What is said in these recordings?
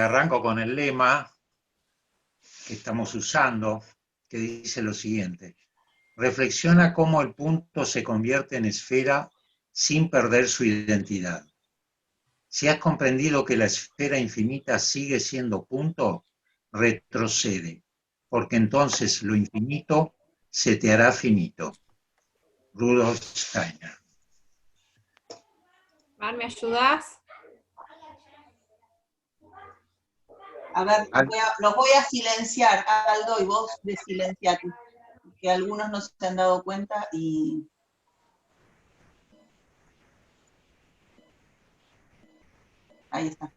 arranco con el lema que estamos usando, que dice lo siguiente: reflexiona cómo el punto se convierte en esfera sin perder su identidad. Si has comprendido que la esfera infinita sigue siendo punto, retrocede, porque entonces lo infinito se te hará finito. Rudolf Steiner. Mar, ¿me ayudas? A ver, los voy a silenciar, Aldo, y vos desilenciate, que algunos no se han dado cuenta y... Ahí está.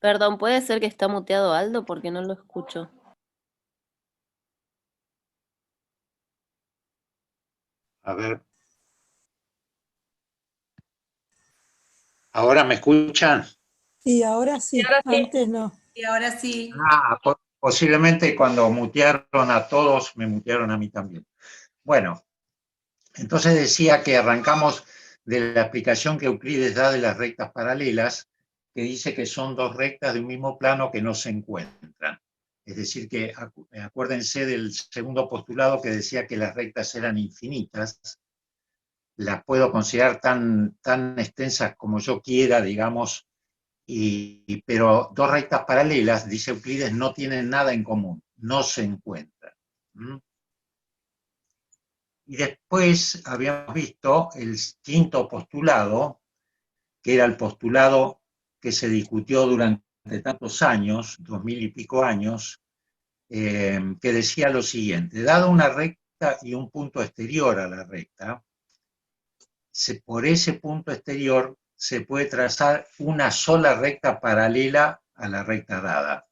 Perdón, ¿puede ser que está muteado Aldo? Porque no lo escucho. A ver. ¿Ahora me escuchan? Sí, ahora sí, ahora sí. antes no. Y ahora sí. Posiblemente cuando mutearon a todos, me mutearon a mí también. Bueno, entonces decía que arrancamos de la explicación que Euclides da de las rectas paralelas, que dice que son dos rectas de un mismo plano que no se encuentran. Es decir, que acuérdense del segundo postulado que decía que las rectas eran infinitas. Las puedo considerar tan extensas como yo quiera, digamos, pero dos rectas paralelas, dice Euclides, no tienen nada en común, no se encuentran. Y después habíamos visto el quinto postulado, que era el postulado que se discutió durante tantos años, 2000 y pico años, que decía lo siguiente: dado una recta y un punto exterior a la recta, por ese punto exterior se puede trazar una sola recta paralela a la recta dada.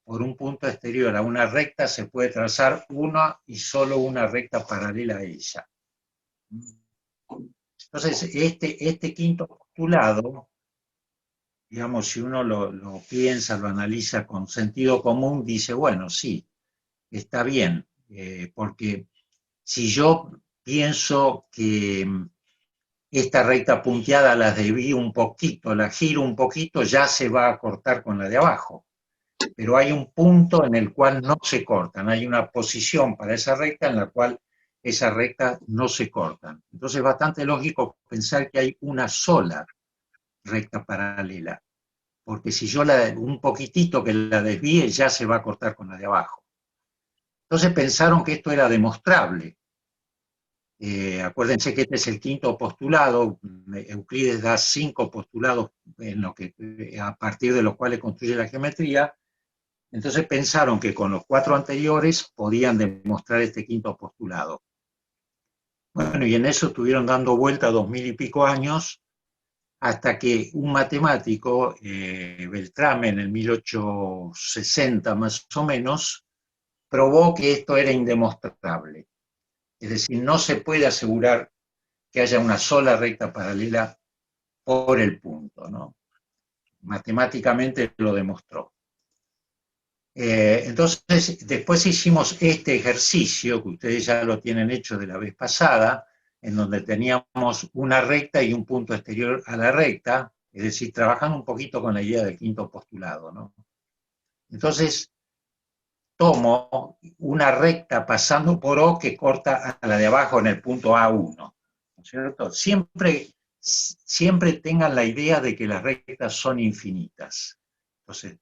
Por un punto exterior a una recta se puede trazar una y solo una recta paralela a ella. Entonces, este quinto postulado, digamos, si uno lo piensa, lo analiza con sentido común, dice, bueno, sí, está bien, porque si yo pienso que esta recta punteada la desvío un poquito, la giro un poquito, ya se va a cortar con la de abajo. Pero hay un punto en el cual no se cortan, hay una posición para esa recta en la cual esa recta no se cortan. Entonces es bastante lógico pensar que hay una sola recta paralela, porque si yo un poquitito que la desvíe ya se va a cortar con la de abajo. Entonces pensaron que esto era demostrable. Acuérdense que este es el quinto postulado, Euclides da 5 postulados a partir de los cuales construye la geometría. Entonces pensaron que con los 4 anteriores podían demostrar este quinto postulado. Bueno, y en eso estuvieron dando vuelta 2000 y pico años, hasta que un matemático, Beltrame, en el 1860 más o menos, probó que esto era indemostrable. Es decir, no se puede asegurar que haya una sola recta paralela por el punto, ¿no? Matemáticamente lo demostró. Entonces, después hicimos este ejercicio, que ustedes ya lo tienen hecho de la vez pasada, en donde teníamos una recta y un punto exterior a la recta, es decir, trabajando un poquito con la idea del quinto postulado, ¿no? Entonces, tomo una recta pasando por O que corta a la de abajo en el punto A1, ¿no es cierto? Siempre tengan la idea de que las rectas son infinitas. Entonces,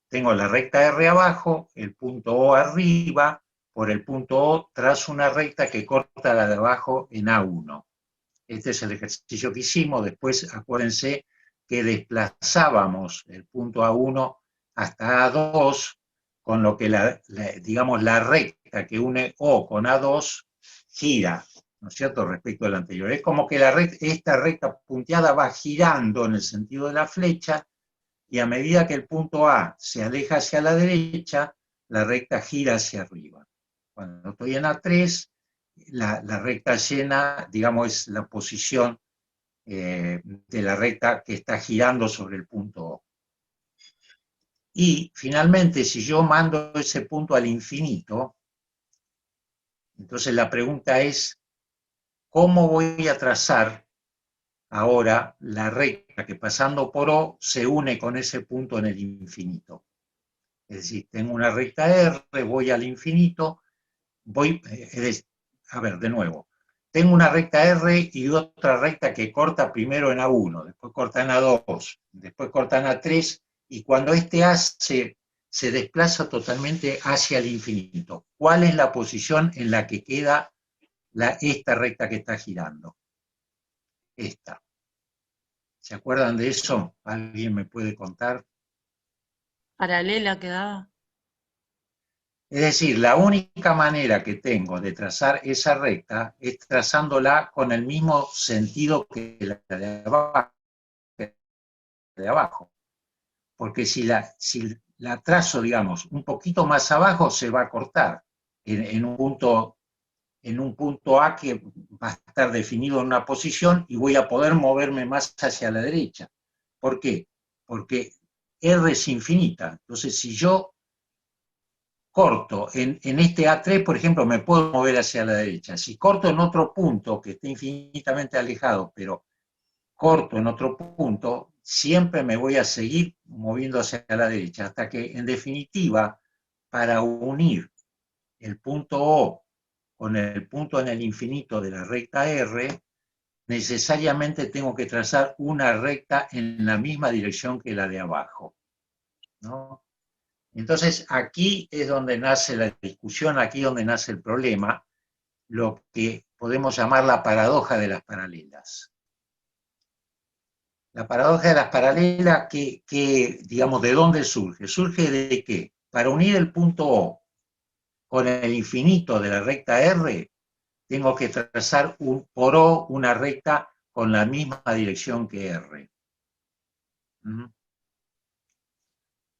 tengo la recta R abajo, el punto O arriba, por el punto O trazo una recta que corta la de abajo en A1. Este es el ejercicio que hicimos. Después, acuérdense que desplazábamos el punto A1 hasta A2, con lo que digamos, la recta que une O con A2 gira, ¿no es cierto?, respecto al anterior. Es como que esta recta punteada va girando en el sentido de la flecha, y a medida que el punto A se aleja hacia la derecha, la recta gira hacia arriba. Cuando estoy en A3, la recta llena, digamos, es la posición de la recta que está girando sobre el punto O. Y finalmente, si yo mando ese punto al infinito, entonces la pregunta es, ¿cómo voy a trazar ahora la recta que pasando por O se une con ese punto en el infinito? Es decir, tengo una recta R, voy al infinito, a ver, de nuevo, tengo una recta R y otra recta que corta primero en A1, después corta en A2, después corta en A3, y cuando este A se desplaza totalmente hacia el infinito, ¿cuál es la posición en la que queda esta recta que está girando? Esta. ¿Se acuerdan de eso? ¿Alguien me puede contar? Paralela quedaba. Es decir, la única manera que tengo de trazar esa recta es trazándola con el mismo sentido que la de abajo. Porque si la trazo, digamos, un poquito más abajo, se va a cortar en un punto A que va a estar definido en una posición y voy a poder moverme más hacia la derecha. ¿Por qué? Porque R es infinita. Entonces, si yo corto en este A3, por ejemplo, me puedo mover hacia la derecha. Si corto en otro punto que esté infinitamente alejado, pero corto en otro punto, siempre me voy a seguir moviendo hacia la derecha, hasta que, en definitiva, para unir el punto O con el punto en el infinito de la recta R, necesariamente tengo que trazar una recta en la misma dirección que la de abajo, ¿no? Entonces, aquí es donde nace la discusión, aquí es donde nace el problema, lo que podemos llamar la paradoja de las paralelas. La paradoja de las paralelas, digamos, ¿de dónde surge? ¿Surge de qué? Para unir el punto O con el infinito de la recta R, tengo que trazar por O una recta con la misma dirección que R.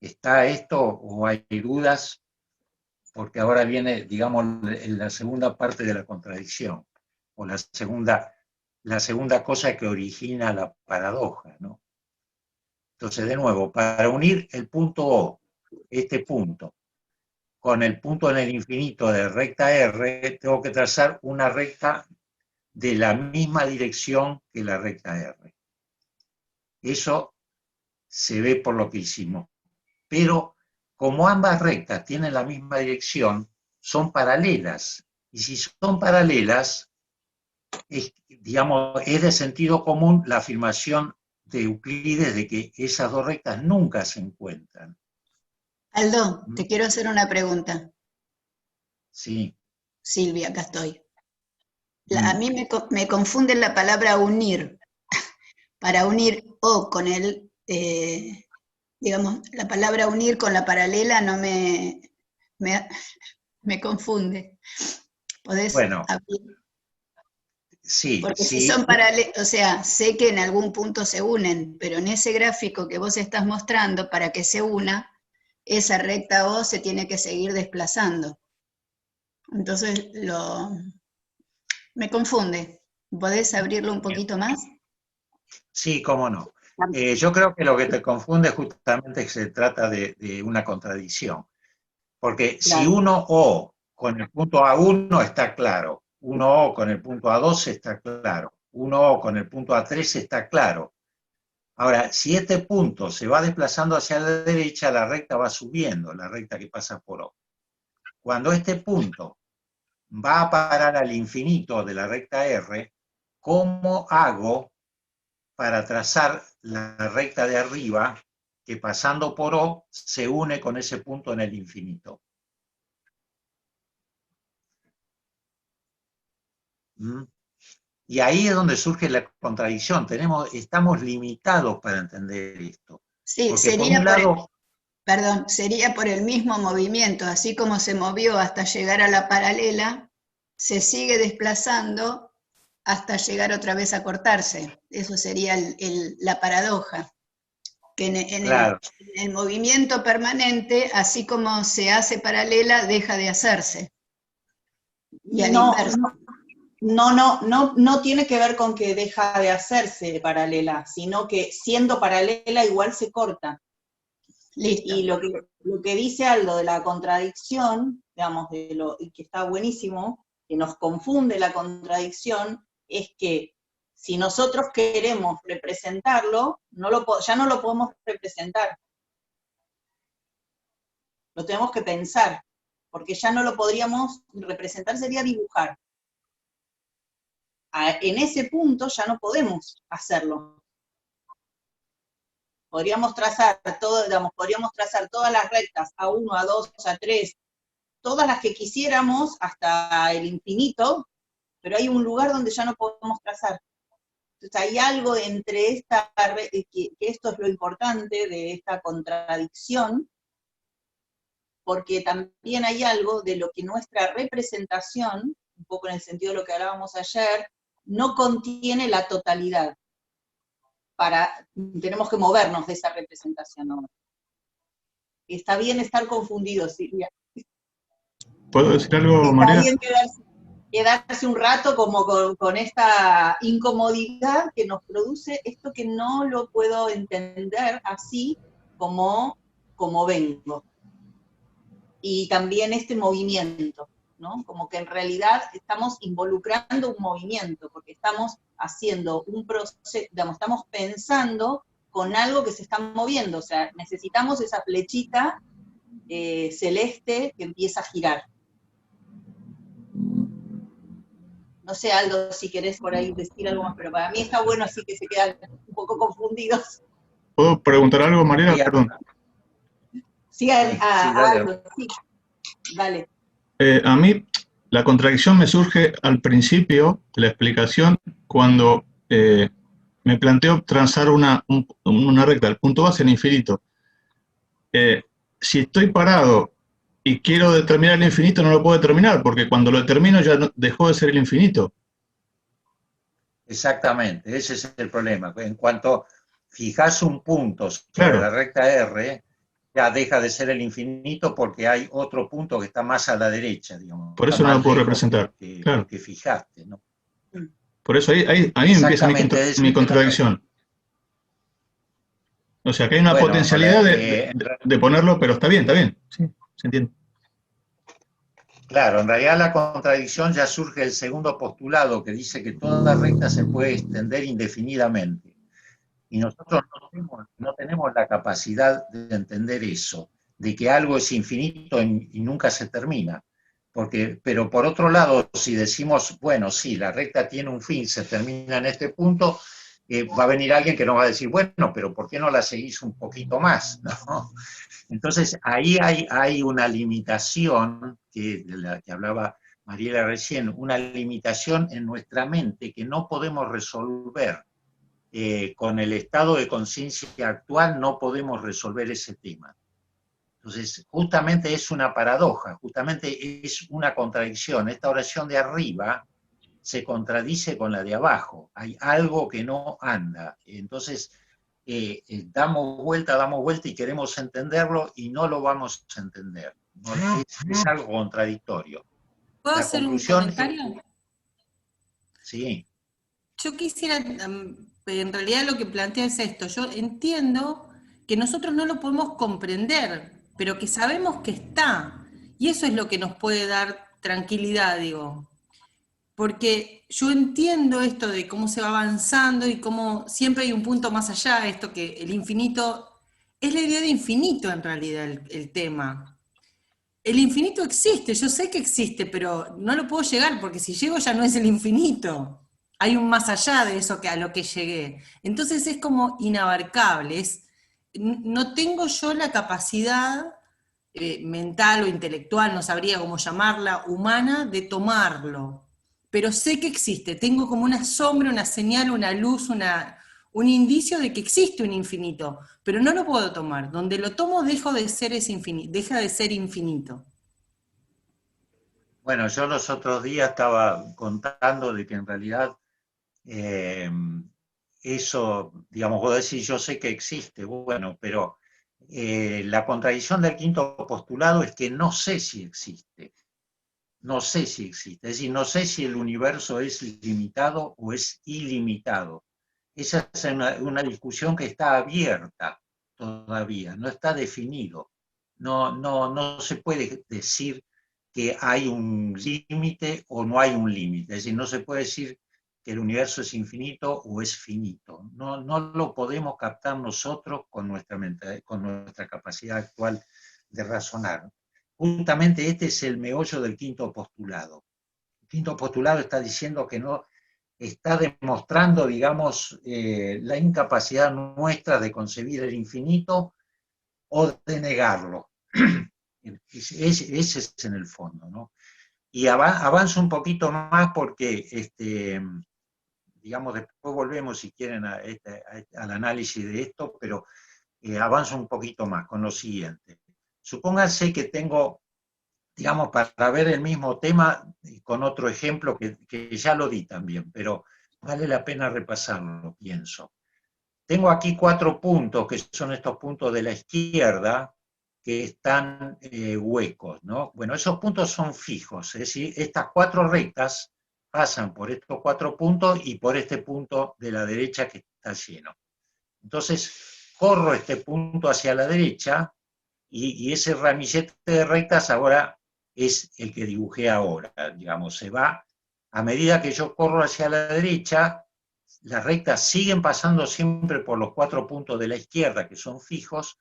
¿Está esto o hay dudas? Porque ahora viene, digamos, la segunda parte de la contradicción, o la segunda cosa que origina la paradoja, ¿no? Entonces, de nuevo, para unir el punto O, este punto, con el punto en el infinito de recta R, tengo que trazar una recta de la misma dirección que la recta R. Eso se ve por lo que hicimos. Pero como ambas rectas tienen la misma dirección, son paralelas. Y si son paralelas, digamos, es de sentido común la afirmación de Euclides de que esas dos rectas nunca se encuentran. Aldo, te quiero hacer una pregunta. Sí. Silvia, acá estoy. A mí me confunde la palabra unir. Para unir O con el, digamos, la palabra unir con la paralela no me confunde. ¿Podés abrir? Sí. Porque sí. si son paralelas, o sea, sé que en algún punto se unen, pero en ese gráfico que vos estás mostrando, para que se una, esa recta O se tiene que seguir desplazando. Entonces, me confunde. ¿Podés abrirlo un poquito más? Sí, cómo no. Yo creo que lo que te confunde justamente es que se trata de una contradicción. Porque claro, si uno O con el punto A1 está claro, uno O con el punto A2 está claro, uno O con el punto A3 está claro. Ahora, si este punto se va desplazando hacia la derecha, la recta va subiendo, la recta que pasa por O. Cuando este punto va a parar al infinito de la recta R, ¿cómo hago para trazar la recta de arriba que pasando por O se une con ese punto en el infinito? Y ahí es donde surge la contradicción. Estamos limitados para entender esto. Sí, porque sería sería por el mismo movimiento, así como se movió hasta llegar a la paralela, se sigue desplazando hasta llegar otra vez a cortarse. Eso sería la paradoja. Que Claro. en el movimiento permanente, así como se hace paralela, deja de hacerse. Y al inverso. No tiene que ver con que deja de hacerse paralela, sino que siendo paralela igual se corta. Listo. Y lo que dice Aldo de la contradicción, digamos, y que está buenísimo, que nos confunde la contradicción, es que si nosotros queremos representarlo, ya no lo podemos representar. Lo tenemos que pensar, porque ya no lo podríamos representar, sería dibujar. En ese punto ya no podemos hacerlo. Podríamos trazar todas las rectas, A1, A2, A3, todas las que quisiéramos hasta el infinito, pero hay un lugar donde ya no podemos trazar. Entonces hay algo entre que esto es lo importante de esta contradicción, porque también hay algo de lo que nuestra representación, un poco en el sentido de lo que hablábamos ayer, no contiene la totalidad. Tenemos que movernos de esa representación ahora. Está bien estar confundidos, Silvia. ¿Puedo decir algo, María? Está bien quedarse un rato como con esta incomodidad que nos produce esto que no lo puedo entender así como vengo. Y también este movimiento, ¿no? Como que en realidad estamos involucrando un movimiento, porque estamos haciendo un proceso, digamos, estamos pensando con algo que se está moviendo, o sea, necesitamos esa flechita celeste que empieza a girar. No sé, Aldo, si querés por ahí decir algo más, pero para mí está bueno así que se quedan un poco confundidos. ¿Puedo preguntar algo, María? Sí, Perdón. Sí, dale. Aldo, sí, dale. A mí la contradicción me surge al principio de la explicación cuando me planteo trazar una recta, el punto base en infinito. Si estoy parado y quiero determinar el infinito, no lo puedo determinar, porque cuando lo determino ya dejó de ser el infinito. Exactamente, ese es el problema. En cuanto fijas un punto sobre Claro. la recta R, ya deja de ser el infinito porque hay otro punto que está más a la derecha, digamos. Por eso está no lo más puedo lejos representar. que Claro. que fijaste, ¿no? Por eso ahí empieza mi contradicción. O sea, que hay una Bueno, potencialidad de ponerlo, pero está bien, sí, se entiende. Claro, en realidad la contradicción ya surge el segundo postulado que dice que toda recta se puede extender indefinidamente. Y nosotros no tenemos la capacidad de entender eso, de que algo es infinito y nunca se termina. Pero por otro lado, si decimos, bueno, sí, la recta tiene un fin, se termina en este punto, va a venir alguien que nos va a decir, bueno, pero ¿por qué no la seguís un poquito más? ¿No? Entonces, ahí hay una limitación, de la que hablaba Mariela recién, una limitación en nuestra mente que no podemos resolver. Con el estado de conciencia actual no podemos resolver ese tema. Entonces, justamente es una paradoja, justamente es una contradicción. Esta oración de arriba se contradice con la de abajo. Hay algo que no anda. Entonces, damos vuelta y queremos entenderlo y no lo vamos a entender. ¿No? Es algo contradictorio. ¿Puedo La hacer un conclusión comentario? Sí. Yo quisiera, en realidad lo que plantea es esto, yo entiendo que nosotros no lo podemos comprender, pero que sabemos que está, y eso es lo que nos puede dar tranquilidad, digo, porque yo entiendo esto de cómo se va avanzando y cómo siempre hay un punto más allá, esto que el infinito, es la idea de infinito en realidad el tema. El infinito existe, yo sé que existe, pero no lo puedo llegar, porque si llego ya no es el infinito. Hay un más allá de eso que a lo que llegué. Entonces es como inabarcable. No tengo yo la capacidad mental o intelectual, no sabría cómo llamarla, humana, de tomarlo. Pero sé que existe. Tengo como una sombra, una señal, una luz, un indicio de que existe un infinito, pero no lo puedo tomar. Donde lo tomo deja de ser infinito. Bueno, yo los otros días estaba contando de que en realidad eso, digamos, vos decís, yo sé que existe, bueno, pero la contradicción del quinto postulado es que no sé si existe. No sé si existe. Es decir, no sé si el universo es limitado o es ilimitado. Esa es una discusión que está abierta todavía, no está definido. No se puede decir que hay un límite o no hay un límite. Es decir, no se puede decir que el universo es infinito o es finito. No lo podemos captar nosotros con nuestra mente, con nuestra capacidad actual de razonar. Justamente este es el meollo del quinto postulado. El quinto postulado está diciendo que no, está demostrando, digamos, la incapacidad nuestra de concebir el infinito o de negarlo. Ese es en el fondo, ¿no? Y avanzo un poquito más porque, digamos, después volvemos, si quieren, al análisis de esto, pero avanzo un poquito más con lo siguiente. Supónganse que tengo, digamos, para ver el mismo tema con otro ejemplo que ya lo di también, pero vale la pena repasarlo, pienso. Tengo aquí 4 puntos, que son estos puntos de la izquierda, que están huecos, ¿no? Bueno, esos puntos son fijos, es decir, estas 4 rectas pasan por estos 4 puntos y por este punto de la derecha que está lleno. Entonces, corro este punto hacia la derecha y ese ramillete de rectas ahora es el que dibujé ahora, digamos, se va, a medida que yo corro hacia la derecha, las rectas siguen pasando siempre por los 4 puntos de la izquierda, que son fijos,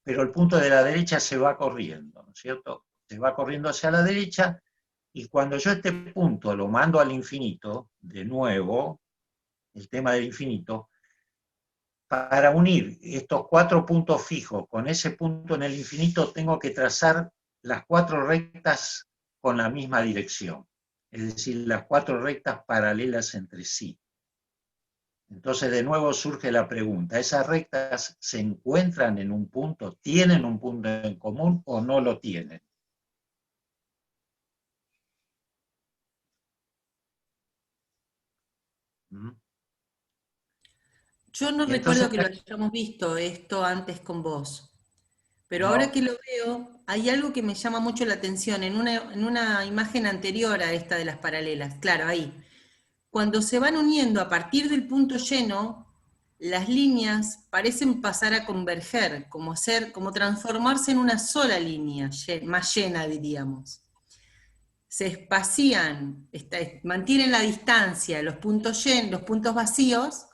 pero el punto de la derecha se va corriendo, ¿no es cierto? Se va corriendo hacia la derecha, y cuando yo este punto lo mando al infinito, de nuevo, el tema del infinito, para unir estos 4 puntos fijos con ese punto en el infinito, tengo que trazar las 4 rectas con la misma dirección, es decir, las 4 rectas paralelas entre sí. Entonces, de nuevo surge la pregunta, ¿esas rectas se encuentran en un punto, tienen un punto en común o no lo tienen? ¿Mm? Yo no Y entonces, recuerdo que lo hayamos visto esto antes con vos, pero ahora no, que lo veo, hay algo que me llama mucho la atención en una imagen anterior a esta de las paralelas. Claro, ahí. Cuando se van uniendo a partir del punto lleno, las líneas parecen pasar a converger, como transformarse en una sola línea, más llena, diríamos. Se espacían, mantienen la distancia, los puntos los puntos vacíos,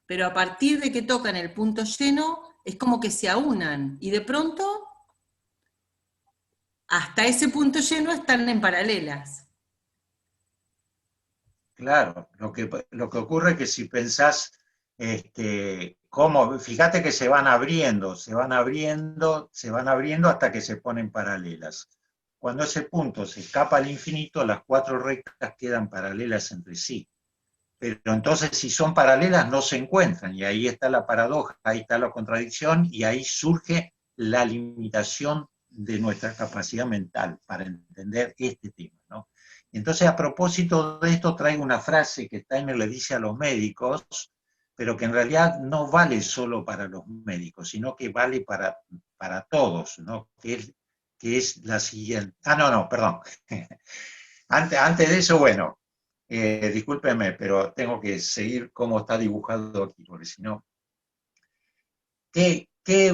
pero a partir de que tocan el punto lleno, es como que se aunan, y de pronto, hasta ese punto lleno están en paralelas. claro, lo que ocurre es que si pensás, cómo, fíjate que se van abriendo, se van abriendo, se van abriendo hasta que se ponen paralelas. Cuando ese punto se escapa al infinito, las 4 rectas quedan paralelas entre sí. Pero entonces, si son paralelas, no se encuentran, y ahí está la paradoja, ahí está la contradicción, y ahí surge la limitación de nuestra capacidad mental para entender este tema, ¿no? Entonces, a propósito de esto, traigo una frase que Steiner le dice a los médicos, pero que en realidad no vale solo para los médicos, sino que vale para todos, ¿no? Que es la siguiente. No, perdón. Antes de eso, bueno, discúlpenme, pero tengo que seguir cómo está dibujado aquí, porque si no...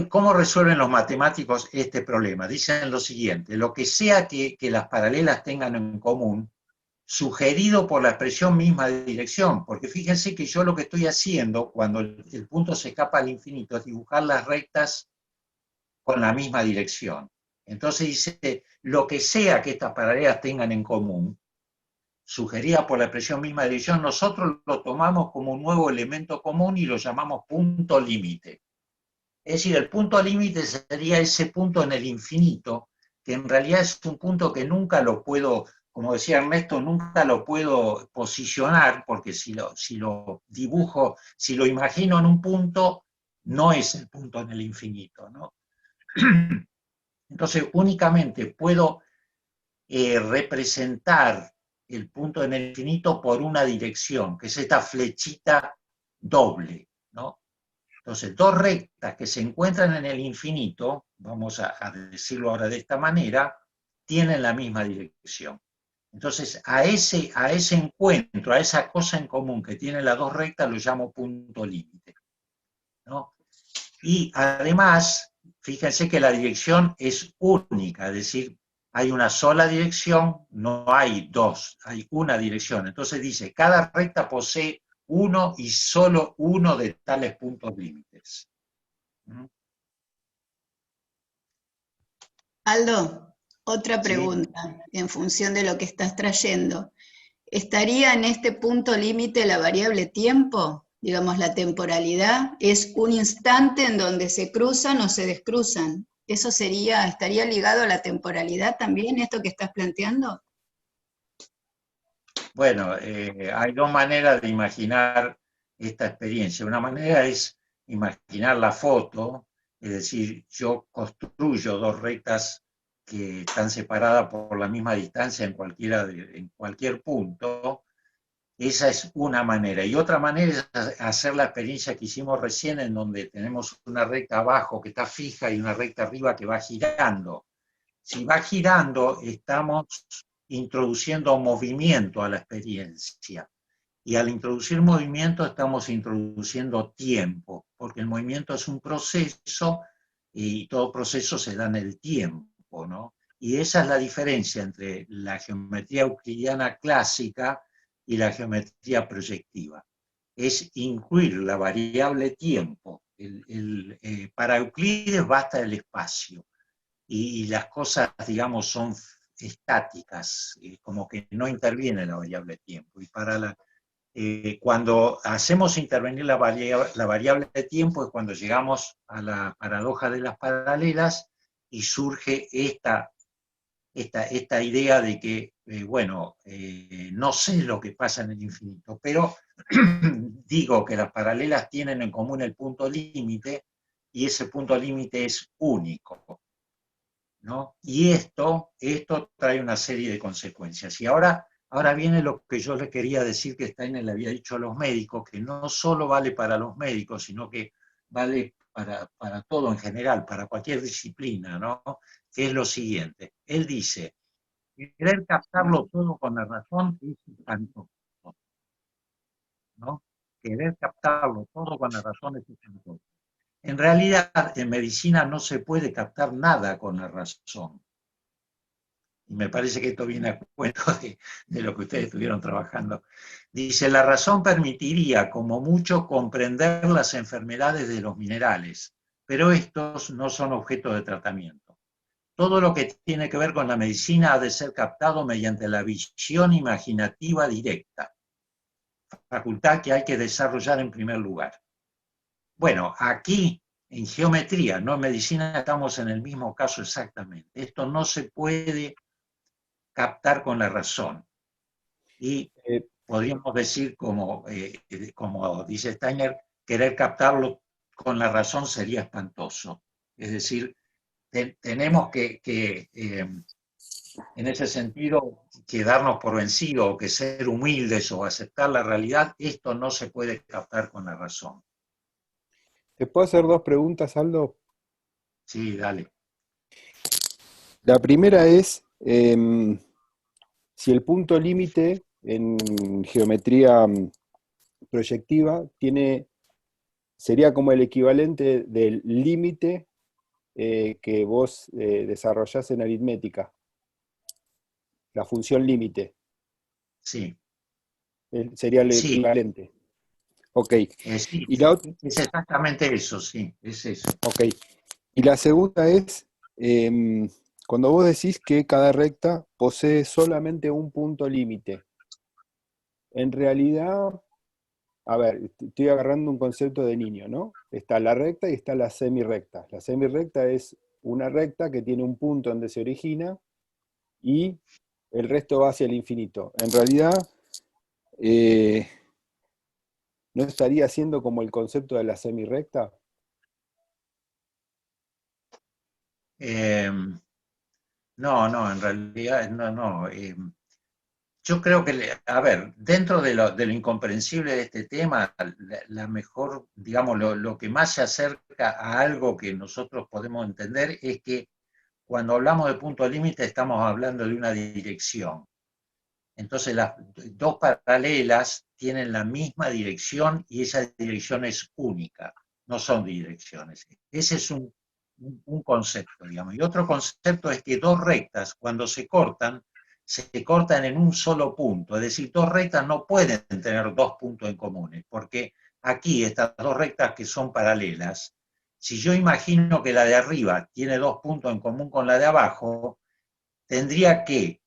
¿Cómo resuelven los matemáticos este problema? Dicen lo siguiente: lo que sea que las paralelas tengan en común, sugerido por la expresión misma de dirección, porque fíjense que yo lo que estoy haciendo cuando el punto se escapa al infinito es dibujar las rectas con la misma dirección. Entonces dice, lo que sea que estas paralelas tengan en común, sugerida por la expresión misma de dirección, nosotros lo tomamos como un nuevo elemento común y lo llamamos punto límite. Es decir, el punto límite sería ese punto en el infinito, que en realidad es un punto que nunca lo puedo, como decía Ernesto, nunca lo puedo posicionar, porque si lo dibujo, si lo imagino en un punto, no es el punto en el infinito, ¿no? Entonces, únicamente puedo representar el punto en el infinito por una dirección, que es esta flechita doble, ¿no? Entonces, dos rectas que se encuentran en el infinito, vamos a decirlo ahora de esta manera, tienen la misma dirección. Entonces, a ese encuentro, a esa cosa en común que tienen las dos rectas, lo llamo punto límite, ¿no? Y además, fíjense que la dirección es única, es decir, hay una sola dirección, no hay dos, hay una dirección. Entonces dice, cada recta posee uno y solo uno de tales puntos límites. Aldo, otra Sí. pregunta en función de lo que estás trayendo. ¿Estaría en este punto límite la variable tiempo? Digamos, la temporalidad es un instante en donde se cruzan o se descruzan. ¿Eso estaría ligado a la temporalidad también, esto que estás planteando? Bueno, hay dos maneras de imaginar esta experiencia. Una manera es imaginar la foto, es decir, yo construyo dos rectas que están separadas por la misma distancia en cualquier punto. Esa es una manera. Y otra manera es hacer la experiencia que hicimos recién, en donde tenemos una recta abajo que está fija y una recta arriba que va girando. Si va girando, estamos introduciendo movimiento a la experiencia. Y al introducir movimiento estamos introduciendo tiempo, porque el movimiento es un proceso y todo proceso se da en el tiempo, ¿no? Y esa es la diferencia entre la geometría euclidiana clásica y la geometría proyectiva. Es incluir la variable tiempo. Para Euclides basta el espacio y las cosas, digamos, son estáticas, como que no interviene la variable tiempo. Y cuando hacemos intervenir la variable de tiempo es cuando llegamos a la paradoja de las paralelas y surge esta idea de que, no sé lo que pasa en el infinito, pero digo que las paralelas tienen en común el punto límite y ese punto límite es único, ¿no? Y esto trae una serie de consecuencias. Y ahora viene lo que yo le quería decir que Steiner le había dicho a los médicos, que no solo vale para los médicos, sino que vale para todo en general, para cualquier disciplina, ¿no? Que es lo siguiente. Él dice, querer captarlo todo con la razón es espantoso, ¿no? Querer captarlo todo con la razón es espantoso. En realidad, en medicina no se puede captar nada con la razón. Y me parece que esto viene a cuento de lo que ustedes estuvieron trabajando. Dice, la razón permitiría, como mucho, comprender las enfermedades de los minerales, pero estos no son objeto de tratamiento. Todo lo que tiene que ver con la medicina ha de ser captado mediante la visión imaginativa directa, facultad que hay que desarrollar en primer lugar. Bueno, aquí en geometría, no en medicina, estamos en el mismo caso exactamente. Esto no se puede captar con la razón. Y podríamos decir, como dice Steiner, querer captarlo con la razón sería espantoso. Es decir, tenemos que en ese sentido, quedarnos por vencidos o que ser humildes o aceptar la realidad, esto no se puede captar con la razón. ¿Te puedo hacer dos preguntas, Aldo? Sí, dale. La primera es si el punto límite en geometría proyectiva sería como el equivalente del límite que vos desarrollás en aritmética, la función límite. Sí. Sería el Sí. equivalente. Ok. Sí, Y la otra, es exactamente eso, sí, es eso. ok. Y la segunda es, cuando vos decís que cada recta posee solamente un punto límite, en realidad, a ver, estoy agarrando un concepto de niño, ¿no? Está la recta y está la semirrecta. La semirrecta es una recta que tiene un punto donde se origina y el resto va hacia el infinito. En realidad, ¿no estaría siendo como el concepto de la semirrecta? No, en realidad, no. Yo creo que, a ver, dentro de lo incomprensible de este tema, la mejor, digamos, lo que más se acerca a algo que nosotros podemos entender es que cuando hablamos de punto límite estamos hablando de una dirección. Entonces las dos paralelas tienen la misma dirección y esa dirección es única, no son direcciones. Ese es un concepto, digamos. Y otro concepto es que dos rectas, cuando se cortan en un solo punto. Es decir, dos rectas no pueden tener dos puntos en común, porque aquí estas dos rectas que son paralelas, si yo imagino que la de arriba tiene dos puntos en común con la de abajo, tendría que,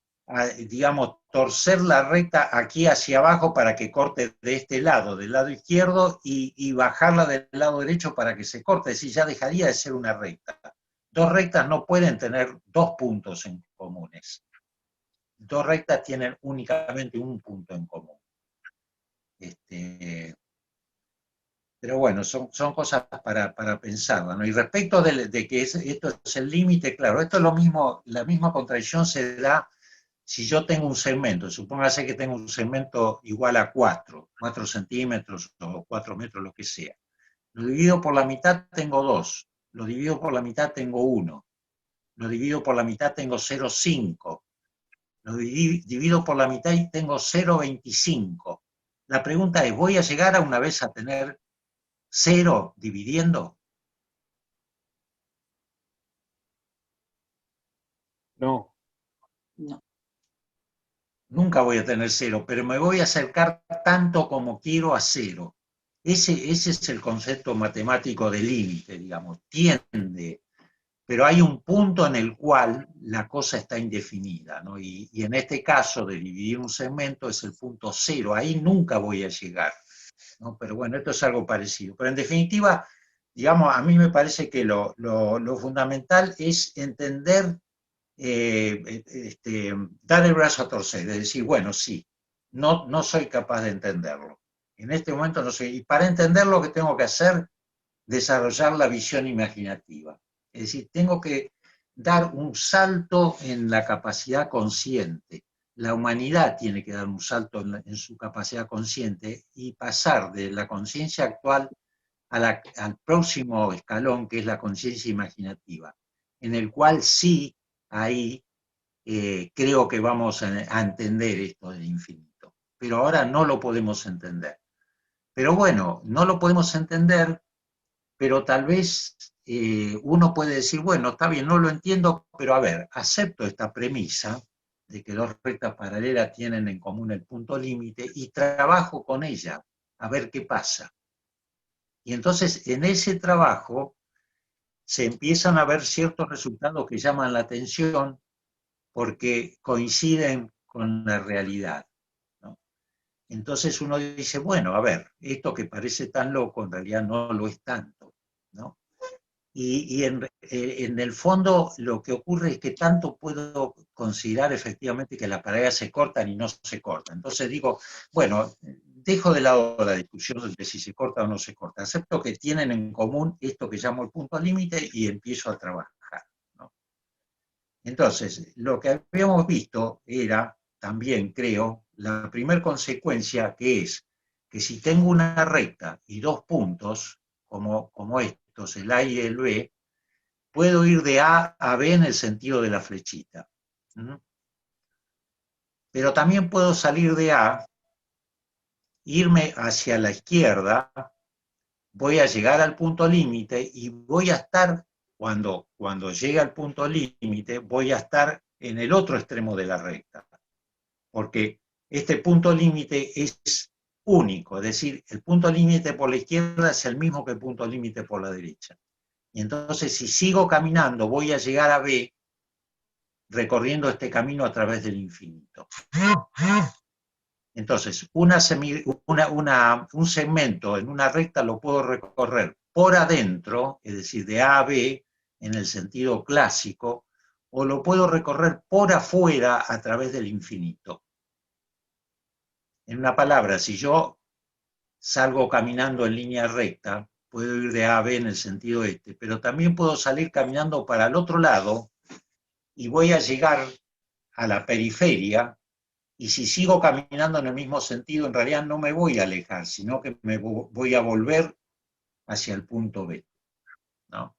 digamos, torcer la recta aquí hacia abajo para que corte de este lado, del lado izquierdo, y bajarla del lado derecho para que se corte, es decir, ya dejaría de ser una recta. Dos rectas no pueden tener dos puntos en comunes. Dos rectas tienen únicamente un punto en común. Pero bueno, son cosas para pensarlas, ¿no? Y respecto de que esto es el límite, claro, esto es lo mismo, la misma contradicción se da si yo tengo un segmento, supóngase que tengo un segmento igual a 4 centímetros o 4 metros, lo que sea. Lo divido por la mitad, tengo 2. Lo divido por la mitad, tengo 1. Lo divido por la mitad, tengo 0,5. Lo divido por la mitad y tengo 0,25. La pregunta es, ¿voy a llegar a una vez a tener 0 dividiendo? No. No. Nunca voy a tener 0, pero me voy a acercar tanto como quiero a 0. Ese es el concepto matemático de límite, digamos, tiende, pero hay un punto en el cual la cosa está indefinida, ¿no? Y en este caso de dividir un segmento es el punto 0, ahí nunca voy a llegar, ¿no? Pero bueno, esto es algo parecido. Pero en definitiva, digamos, a mí me parece que lo fundamental es entender, dar el brazo a torcer, es decir, bueno, sí, no soy capaz de entenderlo. En este momento no soy, y para entenderlo, ¿qué tengo que hacer? Desarrollar la visión imaginativa. Es decir, tengo que dar un salto en la capacidad consciente. La humanidad tiene que dar un salto en su capacidad consciente y pasar de la conciencia actual al próximo escalón, que es la conciencia imaginativa, en el cual sí, ahí creo que vamos a entender esto del infinito. Pero ahora no lo podemos entender. Pero bueno, no lo podemos entender, pero tal vez uno puede decir, bueno, está bien, no lo entiendo, pero a ver, acepto esta premisa de que dos rectas paralelas tienen en común el punto límite y trabajo con ella, a ver qué pasa. Y entonces en ese trabajo se empiezan a ver ciertos resultados que llaman la atención porque coinciden con la realidad, ¿no? Entonces uno dice, bueno, a ver, esto que parece tan loco en realidad no lo es tanto, ¿no? Y en el fondo lo que ocurre es que tanto puedo considerar efectivamente que las paralelas se cortan y no se cortan. Entonces digo, bueno, dejo de lado la discusión de si se corta o no se corta, acepto que tienen en común esto que llamo el punto límite y empiezo a trabajar, ¿no? Entonces, lo que habíamos visto era también, creo, la primera consecuencia, que es que si tengo una recta y dos puntos, como estos, el A y el B, puedo ir de A a B en el sentido de la flechita. Pero también puedo salir de A, irme hacia la izquierda, voy a llegar al punto límite y voy a estar, cuando llegue al punto límite, voy a estar en el otro extremo de la recta. Porque este punto límite es único, es decir, el punto límite por la izquierda es el mismo que el punto límite por la derecha. Y entonces, si sigo caminando, voy a llegar a B recorriendo este camino a través del infinito. Entonces, un segmento en una recta lo puedo recorrer por adentro, es decir, de A a B, en el sentido clásico, o lo puedo recorrer por afuera a través del infinito. En una palabra, si yo salgo caminando en línea recta, puedo ir de A a B en el sentido este, pero también puedo salir caminando para el otro lado y voy a llegar a la periferia, y si sigo caminando en el mismo sentido, en realidad no me voy a alejar, sino que me voy a volver hacia el punto B, ¿no?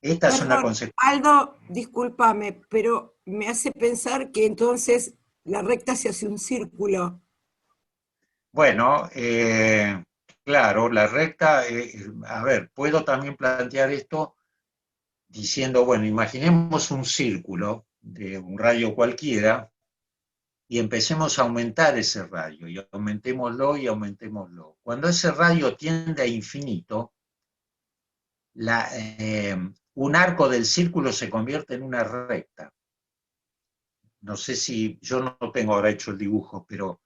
Esta es una Perdón, consecuencia. Aldo, discúlpame, pero me hace pensar que entonces la recta se hace un círculo. Bueno, claro, la recta, a ver, puedo también plantear esto diciendo, bueno, imaginemos un círculo de un radio cualquiera y empecemos a aumentar ese radio, y aumentémoslo y aumentémoslo. Cuando ese radio tiende a infinito, un arco del círculo se convierte en una recta. No sé si, yo no tengo ahora hecho el dibujo, pero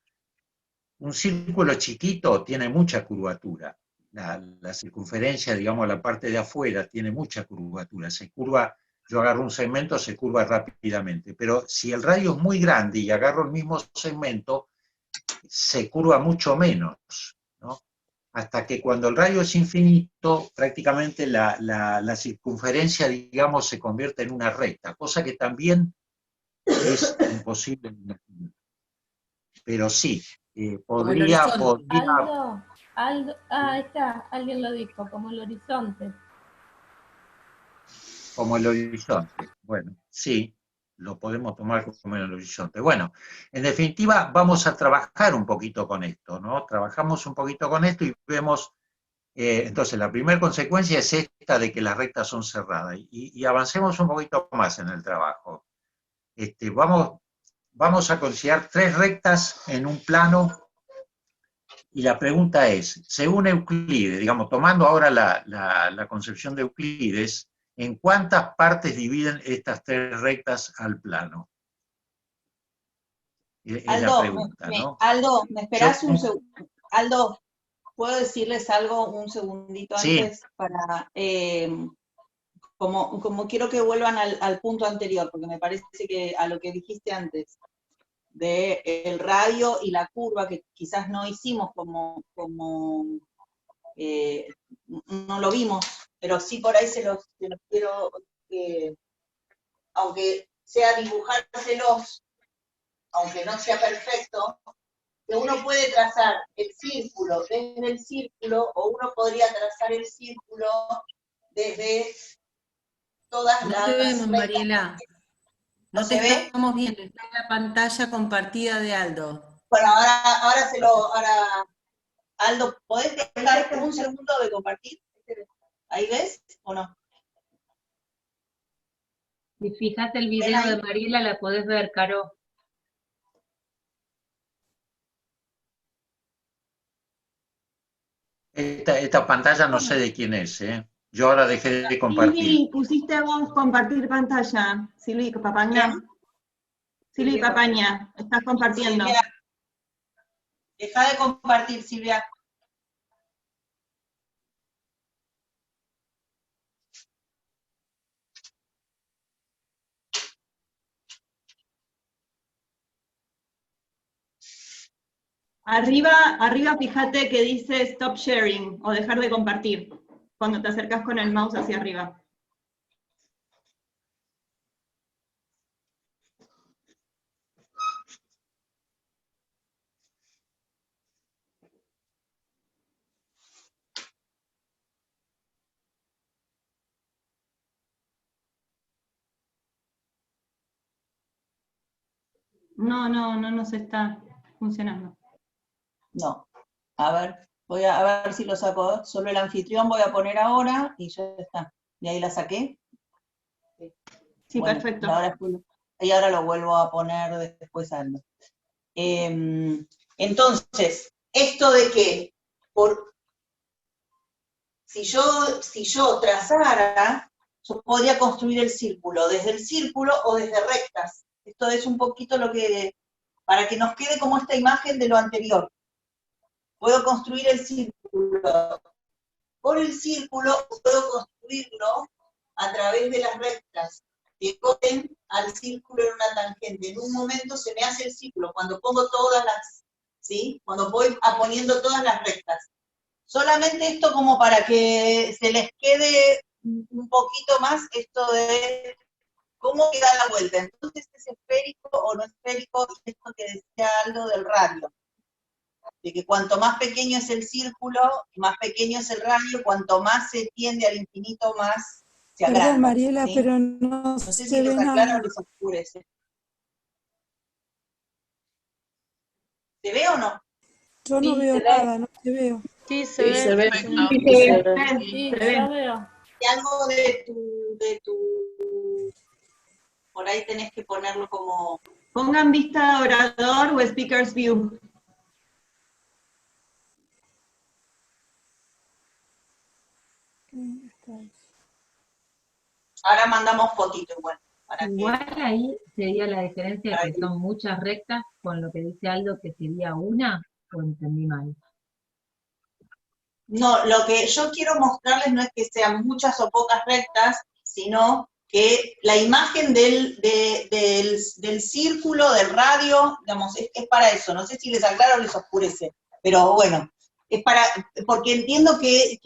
un círculo chiquito tiene mucha curvatura. La circunferencia, digamos, la parte de afuera tiene mucha curvatura. Se curva, yo agarro un segmento, se curva rápidamente. Pero si el radio es muy grande y agarro el mismo segmento, se curva mucho menos, ¿no? Hasta que cuando el radio es infinito, prácticamente la circunferencia, digamos, se convierte en una recta, cosa que también es imposible de imaginar. Pero sí, Como el podría, horizonte. Aldo, ahí está, alguien lo dijo, como el horizonte. como el horizonte. Bueno, sí, lo podemos tomar como el horizonte. Bueno, en definitiva, vamos a trabajar un poquito con esto, ¿no? Trabajamos un poquito con esto y vemos, entonces, la primera consecuencia es esta de que las rectas son cerradas. Y avancemos un poquito más en el trabajo. Vamos a considerar 3 rectas en un plano. Y la pregunta es, según Euclides, digamos, tomando ahora la concepción de Euclides, ¿en cuántas partes dividen estas 3 rectas al plano? Es la Aldo, pregunta, ¿no? Aldo, ¿me esperás un segundo? Aldo, ¿puedo decirles algo un segundito Sí. antes? Para, como quiero que vuelvan al punto anterior, porque me parece que a lo que dijiste antes, de el radio y la curva, que quizás no hicimos no lo vimos, pero sí por ahí se los quiero, aunque sea dibujárselos, aunque no sea perfecto, que uno puede trazar el círculo desde el círculo, o uno podría trazar el círculo desde todas No las... te vemos, Mariela. No te se ve. estamos viendo, está en la pantalla compartida de Aldo. Bueno, ahora Aldo, ¿podés dejar un segundo de compartir? ¿Ahí ves o no? Si fíjate el video de Mariela, la podés ver, Caro. Esta pantalla no sé de quién es, ¿eh? Yo ahora dejé de compartir. Silvi, pusiste vos compartir pantalla. Silvi Papaña. Silvi Papaña, estás compartiendo. Silvia, deja de compartir, Silvia. Arriba fíjate que dice stop sharing o dejar de compartir cuando te acercas con el mouse hacia arriba. No nos está funcionando. No. A ver, voy a ver si lo saco. Solo el anfitrión voy a poner ahora y ya está. ¿Y ahí la saqué? Sí, bueno, perfecto. Y ahora lo vuelvo a poner después Aldo. Entonces, esto de que si yo trazara, yo podría construir el círculo desde el círculo o desde rectas. Esto es un poquito lo que, para que nos quede como esta imagen de lo anterior. Puedo construir el círculo. Por el círculo puedo construirlo a través de las rectas que corren al círculo en una tangente. En un momento se me hace el círculo, cuando pongo todas las, ¿sí? Cuando voy poniendo todas las rectas. Solamente esto como para que se les quede un poquito más esto de ¿Cómo queda la vuelta? Entonces, ¿es esférico o no esférico? Y esto que decía Aldo del radio, de que cuanto más pequeño es el círculo, más pequeño es el radio, cuanto más se tiende al infinito, más se agranda. Perdón, Mariela, ¿sí? pero no No sé se si les ve aclara nada. o les oscurece. ¿Se ve o no? Yo no Sí, veo se ve. nada, no te veo. Sí, Sí, se ve. Sí, Se ve. yo veo. Y algo de tu... Por ahí tenés que ponerlo como... Pongan vista de orador o speaker's view. Ahora mandamos fotito igual. Para Igual ahí sería la diferencia de que son muchas rectas con lo que dice Aldo que sería una, o entendí mal. No, lo que yo quiero mostrarles no es que sean muchas o pocas rectas, sino que la imagen del círculo, del radio, digamos, es para eso. No sé si les aclaro o les oscurece, pero bueno, es para, porque entiendo que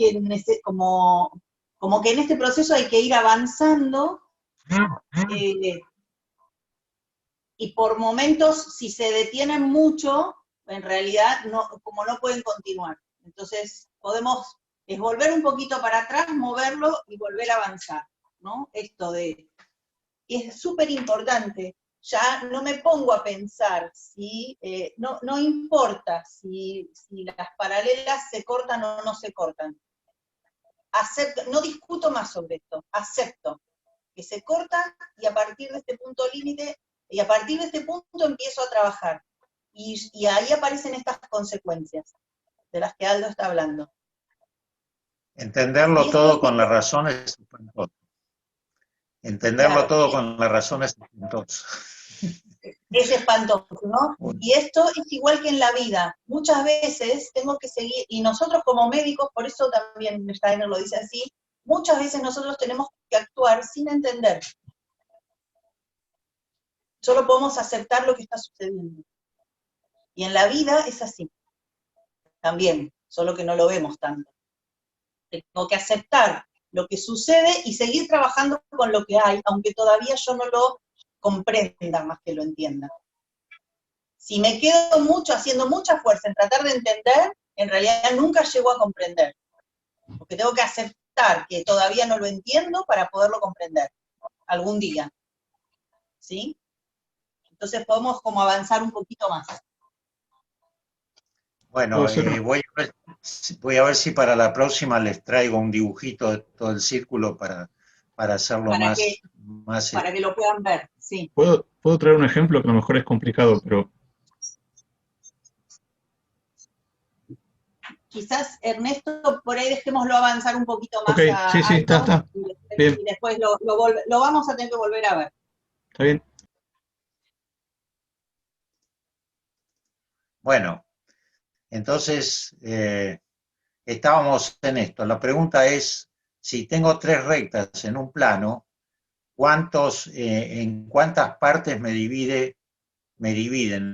como que en este proceso hay que ir avanzando, y por momentos, si se detienen mucho, en realidad, como no pueden continuar. Entonces, podemos volver un poquito para atrás, moverlo y volver a avanzar, ¿no? Esto y es súper importante. Ya no me pongo a pensar si, no importa si las paralelas se cortan o no se cortan. No discuto más sobre esto, acepto que se cortan y a partir de este punto límite, y a partir de este punto empiezo a trabajar. Y ahí aparecen estas consecuencias de las que Aldo está hablando. Entenderlo todo con la razón es espantoso. Entenderlo Claro, todo con la razón es espantoso. es espantoso, ¿no? Y esto es igual que en la vida. Muchas veces tengo que seguir, y nosotros como médicos, por eso también Steiner lo dice así, muchas veces nosotros tenemos que actuar sin entender. Solo podemos aceptar lo que está sucediendo. Y en la vida es así. También, solo que no lo vemos tanto. Tengo que aceptar lo que sucede y seguir trabajando con lo que hay, aunque todavía yo no lo comprenda más que lo entienda. Si me quedo haciendo mucha fuerza en tratar de entender, en realidad nunca llego a comprender. Porque tengo que aceptar que todavía no lo entiendo para poderlo comprender. Algún día. ¿Sí? Entonces podemos como avanzar un poquito más. Bueno, voy a ver si para la próxima les traigo un dibujito de todo el círculo para hacerlo para que lo puedan ver, sí. ¿Puedo traer un ejemplo que a lo mejor es complicado, pero... Quizás, Ernesto, por ahí dejémoslo avanzar un poquito más. Ok, sí, está. Bien. Y después lo vamos a tener que volver a ver. Está bien. Bueno, entonces estábamos en esto. La pregunta es, si tengo tres rectas en un plano, ¿en cuántas partes me dividen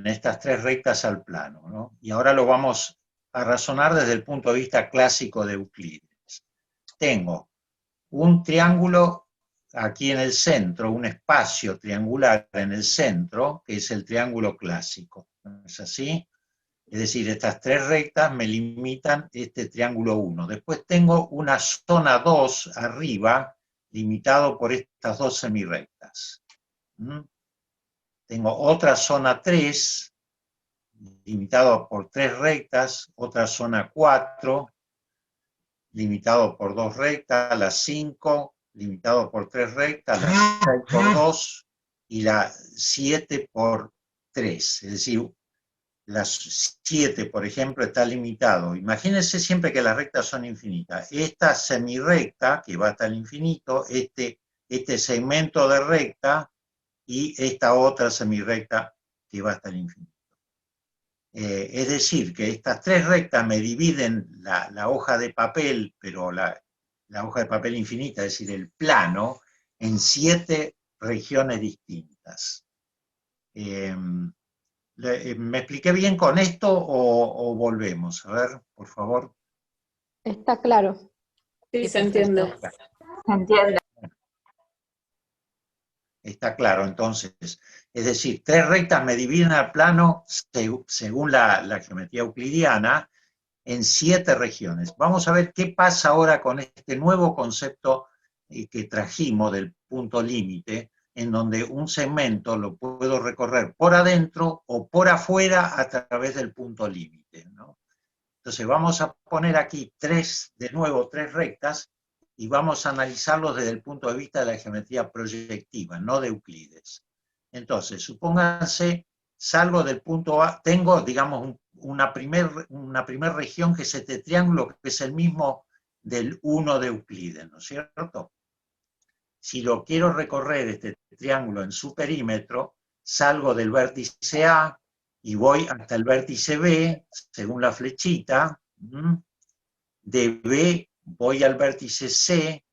estas tres rectas al plano, ¿no? Y ahora lo vamos a razonar desde el punto de vista clásico de Euclides. Tengo un triángulo aquí en el centro, un espacio triangular en el centro, que es el triángulo clásico, ¿no es así? Es decir, estas tres rectas me limitan este triángulo 1. Después tengo una zona 2 arriba, limitado por estas dos semirrectas. Tengo otra zona 3, limitado por tres rectas, otra zona 4, limitado por dos rectas, la 5, limitado por tres rectas, la 6 por 2 y la 7 por 3. Es decir, la 7, por ejemplo, está limitado. Imagínense siempre que las rectas son infinitas. Esta semirrecta, que va hasta el infinito, este segmento de recta y esta otra semirrecta que va hasta el infinito. Es decir, que estas tres rectas me dividen la hoja de papel, pero la hoja de papel infinita, es decir, el plano, en 7 regiones distintas. ¿Me expliqué bien con esto o volvemos? A ver, por favor. Está claro. Sí, se entiende. Se entiende. Está claro, entonces. Es decir, 3 rectas me dividen al plano, según la geometría euclidiana, en 7 regiones. Vamos a ver qué pasa ahora con este nuevo concepto que trajimos del punto límite, en donde un segmento lo puedo recorrer por adentro o por afuera a través del punto límite, ¿no? Entonces vamos a poner aquí de nuevo 3 rectas, y vamos a analizarlos desde el punto de vista de la geometría proyectiva, no de Euclides. Entonces, supónganse, salgo del punto A, tengo, digamos, una primer región que es este triángulo, que es el mismo del 1 de Euclides, ¿no es cierto? Si lo quiero recorrer, este triángulo, en su perímetro, salgo del vértice A y voy hasta el vértice B, según la flechita. De B voy al vértice C,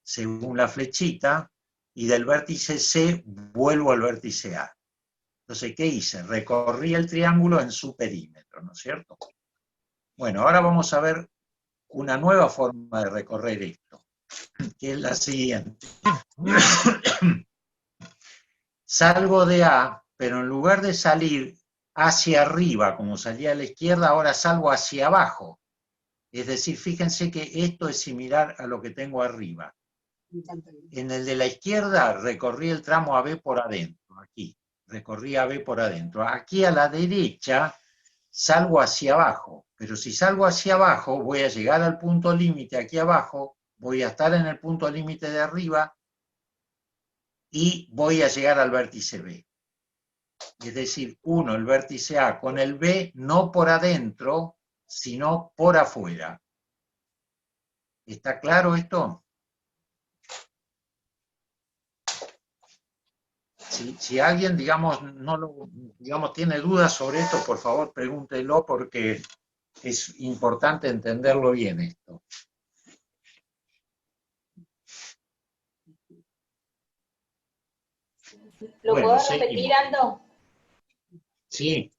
según la flechita, y del vértice C vuelvo al vértice A. Entonces, ¿qué hice? Recorrí el triángulo en su perímetro, ¿no es cierto? Bueno, ahora vamos a ver una nueva forma de recorrer esto, que es la siguiente. Salgo de A, pero en lugar de salir hacia arriba, como salía a la izquierda, ahora salgo hacia abajo. Es decir, fíjense que esto es similar a lo que tengo arriba. En el de la izquierda recorrí el tramo AB por adentro, aquí. Recorrí AB por adentro. Aquí a la derecha salgo hacia abajo, pero si salgo hacia abajo voy a llegar al punto límite aquí abajo, voy a estar en el punto límite de arriba y voy a llegar al vértice B. Es decir, uno el vértice A con el B, no por adentro, sino por afuera. ¿Está claro esto? Si alguien, digamos, tiene dudas sobre esto, por favor pregúntelo, porque es importante entenderlo bien esto. ¿Lo Bueno, puedo seguimos. repetir, Aldo? Sí.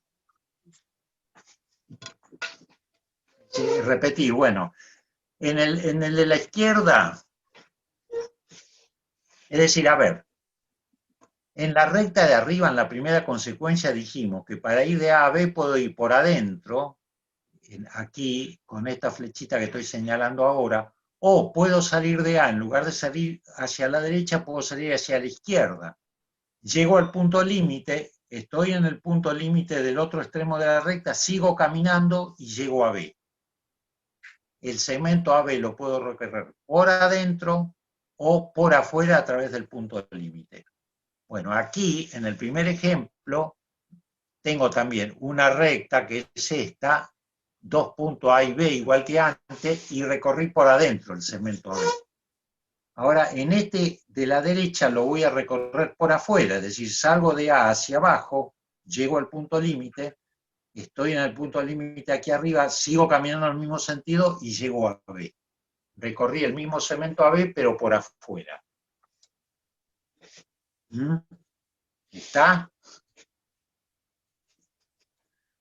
Sí, repetí, bueno. En el de la izquierda, es decir, a ver, en la recta de arriba, en la primera consecuencia, dijimos que para ir de A a B puedo ir por adentro, aquí, con esta flechita que estoy señalando ahora, o puedo salir de A, en lugar de salir hacia la derecha, puedo salir hacia la izquierda. Llego al punto límite, estoy en el punto límite del otro extremo de la recta, sigo caminando y llego a B. El segmento AB lo puedo recorrer por adentro o por afuera a través del punto límite. Bueno, aquí, en el primer ejemplo, tengo también una recta que es esta, 2 puntos A y B igual que antes, y recorrí por adentro el segmento AB. Ahora, en este de la derecha lo voy a recorrer por afuera, es decir, salgo de A hacia abajo, llego al punto límite, estoy en el punto límite aquí arriba, sigo caminando en el mismo sentido y llego a B. Recorrí el mismo segmento AB, pero por afuera. ¿Está?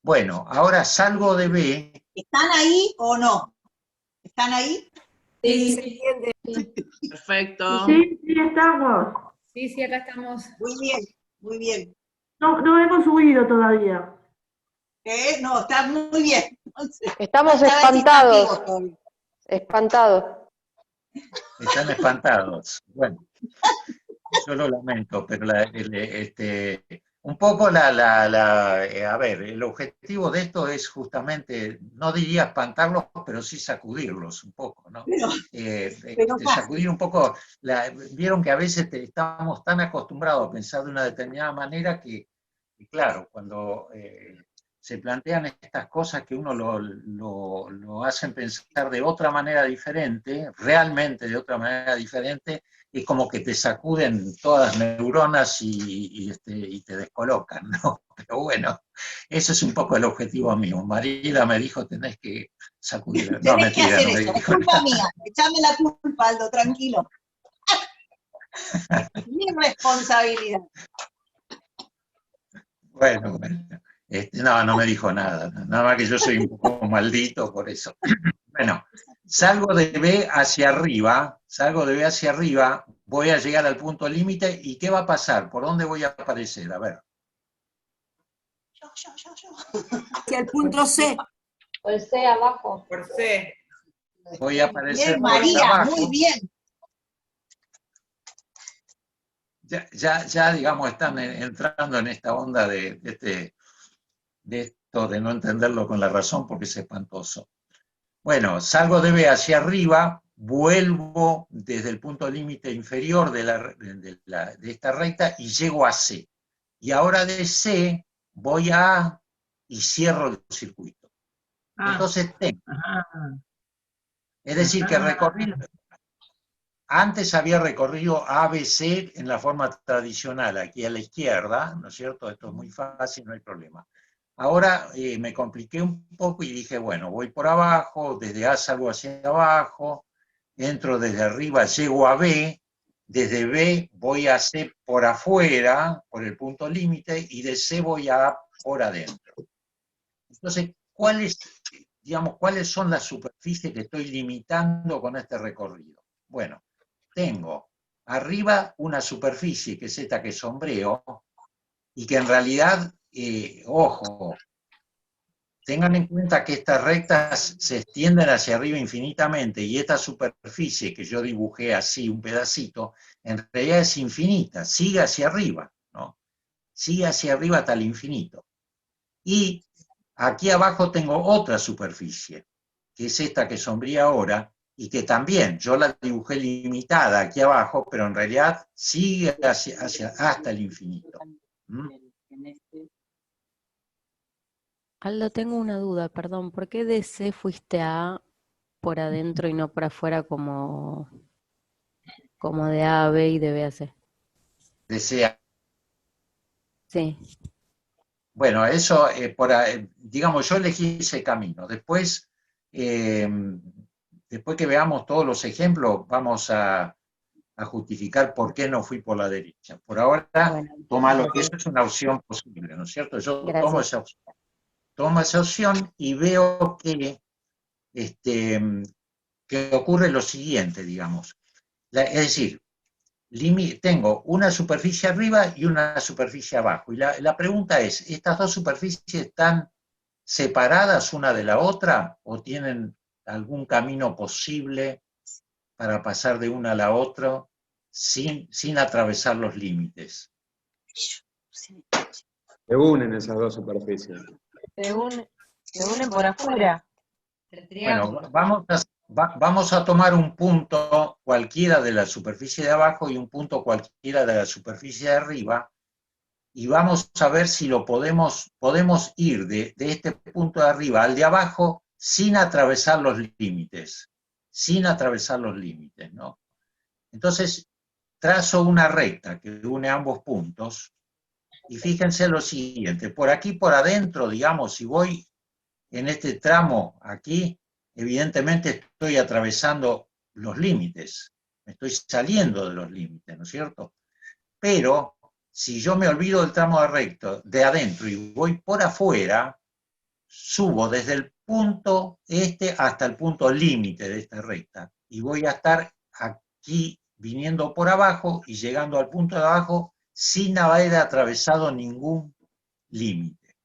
Bueno, ahora salgo de B. ¿Están ahí o no? ¿Están ahí? Sí, se entiende. Perfecto. Sí, sí, estamos. Sí, acá estamos. Muy bien, muy bien. No hemos subido todavía. No, está muy bien. Estamos Faltaba espantados. decir todavía. Espantados. Están espantados. Bueno, yo lo lamento, pero un poco a ver, el objetivo de esto es justamente, no diría espantarlos, pero sí sacudirlos un poco, ¿no? Sacudir un poco, vieron que a veces estamos tan acostumbrados a pensar de una determinada manera que claro, cuando se plantean estas cosas que uno lo hacen pensar de otra manera diferente, realmente de otra manera diferente, es como que te sacuden todas las neuronas y te descolocan, ¿no? Pero bueno, eso es un poco el objetivo mío. Marila me dijo, tenés que sacudir. No, Tenés que mentira, hacer no me eso, es dijo culpa nada. mía. Echame la culpa, Aldo, tranquilo. Mi responsabilidad. Bueno. No me dijo nada. Nada más que yo soy un poco maldito por eso. Bueno, salgo de B hacia arriba, voy a llegar al punto límite, ¿y qué va a pasar? ¿Por dónde voy a aparecer? A ver. Hacia el punto C. Por C abajo. Por C. Voy a aparecer Bien, por María, abajo. muy bien. Ya, digamos, están entrando en esta onda de esto de no entenderlo con la razón porque es espantoso. Bueno, salgo de B hacia arriba, vuelvo desde el punto límite inferior de esta recta y llego a C. Y ahora de C voy a A y cierro el circuito. Entonces tengo. Es decir, que recorrí. Antes había recorrido ABC en la forma tradicional, aquí a la izquierda, ¿no es cierto? Esto es muy fácil, no hay problema. Ahora me compliqué un poco y dije, bueno, voy por abajo, desde A salgo hacia abajo, entro desde arriba, llego a B, desde B voy a C por afuera, por el punto límite, y de C voy a A por adentro. Entonces, ¿cuáles son las superficies que estoy limitando con este recorrido? Bueno, tengo arriba una superficie que es esta que sombreo y que en realidad, ojo, tengan en cuenta que estas rectas se extienden hacia arriba infinitamente y esta superficie que yo dibujé así, un pedacito, en realidad es infinita, sigue hacia arriba, ¿no? Sigue hacia arriba hasta el infinito. Y aquí abajo tengo otra superficie, que es esta que sombría ahora, y que también yo la dibujé limitada aquí abajo, pero en realidad sigue hasta el infinito. Aldo, tengo una duda, perdón. ¿Por qué de C fuiste a A por adentro y no por afuera como de A a B y de B a C? De C a... Sí. Bueno, eso, digamos, yo elegí ese camino. Después que veamos todos los ejemplos, vamos a justificar por qué no fui por la derecha. Por ahora, tómalo, que eso es una opción posible, ¿no es cierto? Yo tomo esa opción y veo que ocurre lo siguiente, digamos. Es decir, tengo una superficie arriba y una superficie abajo. Y la pregunta es, ¿estas dos superficies están separadas una de la otra o tienen algún camino posible para pasar de una a la otra sin atravesar los límites? Se unen esas dos superficies. Se unen por afuera. Bueno, vamos a tomar un punto cualquiera de la superficie de abajo y un punto cualquiera de la superficie de arriba y vamos a ver si lo podemos ir de este punto de arriba al de abajo sin atravesar los límites. Sin atravesar los límites, ¿no? Entonces, trazo una recta que une ambos puntos y fíjense lo siguiente. Por aquí, por adentro, digamos, si voy en este tramo aquí, evidentemente estoy atravesando los límites, me estoy saliendo de los límites, ¿no es cierto? Pero si yo me olvido del tramo de adentro y voy por afuera, subo desde el punto hasta el punto límite de esta recta y voy a estar aquí viniendo por abajo y llegando al punto de abajo sin haber atravesado ningún límite.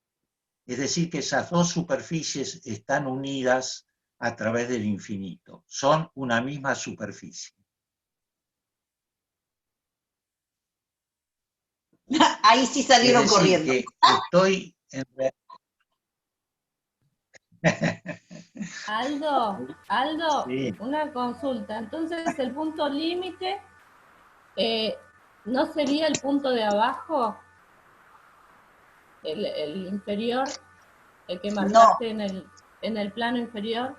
Es decir, que esas dos superficies están unidas a través del infinito. Son una misma superficie. Ahí sí salieron es decir, corriendo. Que estoy Aldo, Sí. una consulta. Entonces, el punto límite ¿no sería el punto de abajo? El inferior, el que marcaste en el plano inferior.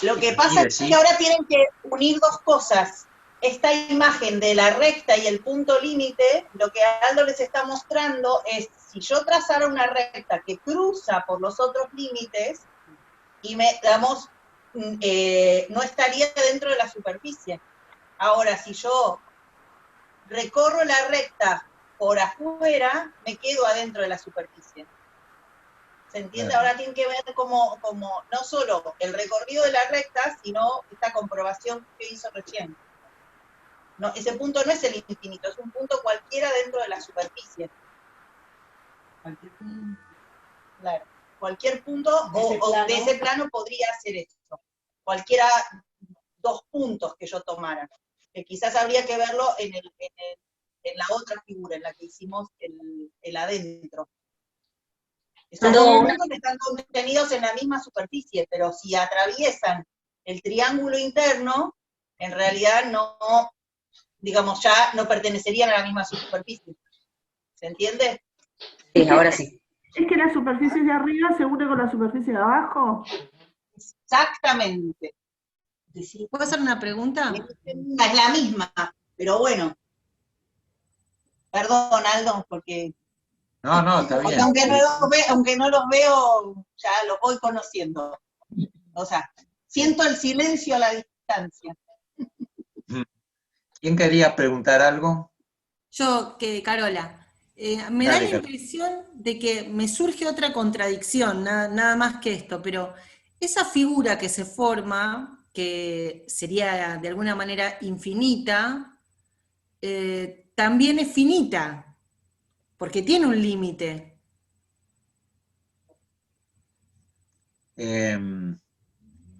Lo que pasa es que ahora tienen que unir dos cosas. Esta imagen de la recta y el punto límite, lo que Aldo les está mostrando es, si yo trazara una recta que cruza por los otros límites, y no estaría dentro de la superficie. Ahora, si yo recorro la recta por afuera, me quedo adentro de la superficie. ¿Se entiende? Ahora tienen que ver como no solo el recorrido de la recta, sino esta comprobación que hizo recién. No, ese punto no es el infinito, es un punto cualquiera dentro de la superficie. Claro. Cualquier punto de ese plano podría ser eso. Cualquiera dos puntos que yo tomara. Que quizás habría que verlo en la otra figura, en la que hicimos el adentro. Esos dos puntos están contenidos en la misma superficie, pero si atraviesan el triángulo interno, en realidad no, digamos, ya no pertenecerían a la misma superficie. ¿Se entiende? Sí, ahora sí. ¿Es que la superficie de arriba se une con la superficie de abajo? Exactamente. ¿Puedo hacer una pregunta? Es la misma, pero bueno. Perdón, Aldo, porque... No, está bien. Aunque no los veo, ya los voy conociendo. O sea, siento el silencio a la distancia. ¿Quién quería preguntar algo? Yo, Carola. Me da la impresión de que me surge otra contradicción, nada más que esto, pero esa figura que se forma, que sería de alguna manera infinita, también es finita, porque tiene un límite. En